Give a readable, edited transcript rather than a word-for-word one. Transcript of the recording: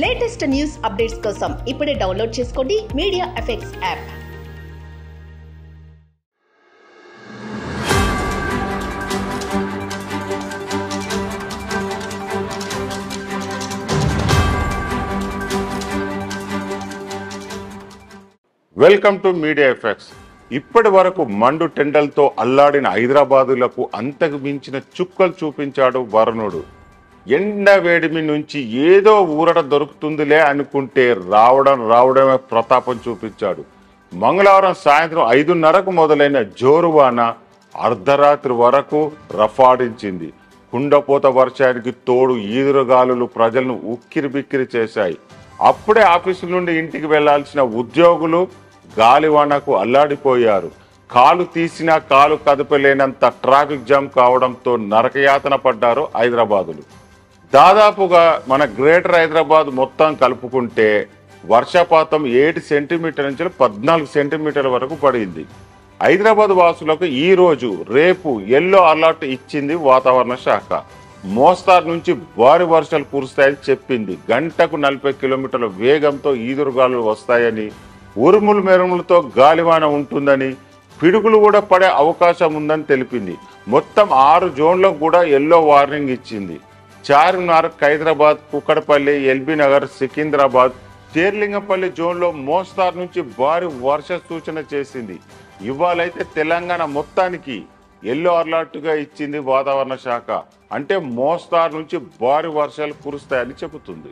Latest news updates కోసం ఇప్పుడే download చేసుకోండి media effects app. Welcome to media effects. ఇప్పటి వరకు మండు టెండలతో అల్లాడిన హైదరాబాదులకు అంతకు మించిన చుక్కలు చూపించాడు వరుణుడు. ఎండ వేడిమి నుంచి ఏదో ఊరట దొరుకుతుందిలే అనుకుంటే రావడమే ప్రతాపం చూపించాడు. మంగళవారం సాయంత్రం 5:30కు మొదలైన జోరువాన అర్ధరాత్రి వరకు రఫాడించింది. కుండపోత వర్షానికి తోడు ఈదురుగాలులు ప్రజలను ఉక్కిరిబిక్కిరి చేశాయి. అప్పుడే ఆఫీసు నుండి ఇంటికి వెళ్లాల్సిన ఉద్యోగులు గాలివానకు అల్లాడిపోయారు. కాలు తీసినా కాలు కదపలేనంత ట్రాఫిక్ జామ్ కావడంతో నరకయాతన పడ్డారు హైదరాబాదులు. దాదాపుగా మన గ్రేటర్ హైదరాబాద్ మొత్తం కలుపుకుంటే వర్షపాతం 7 సెంటీమీటర్ల నుంచి 14 సెంటీమీటర్ల వరకు పడింది. హైదరాబాద్ వాసులకు ఈ రోజు రేపు ఎల్లో అలర్ట్ ఇచ్చింది వాతావరణ శాఖ. మోస్తారు నుంచి భారీ వర్షాలు కురుస్తాయని చెప్పింది. గంటకు 40 కిలోమీటర్ల వేగంతో ఈదురుగాలులు వస్తాయని, ఉరుములు మెరుములతో గాలివాన ఉంటుందని, పిడుగులు కూడా పడే అవకాశం ఉందని తెలిపింది. మొత్తం 6 జోన్లకు కూడా ఎల్లో వార్నింగ్ ఇచ్చింది. చార్మినార్, ఖైదరాబాద్, కుక్కడపల్లి, ఎల్బీ నగర్, సికింద్రాబాద్, తేర్లింగపల్లి జోన్లో మోస్తారు నుంచి భారీ వర్ష సూచన చేసింది. ఇవాళైతే తెలంగాణ మొత్తానికి ఎల్లో అలర్ట్గా ఇచ్చింది వాతావరణ శాఖ. అంటే మోస్తారు నుంచి భారీ వర్షాలు కురుస్తాయని చెబుతుంది.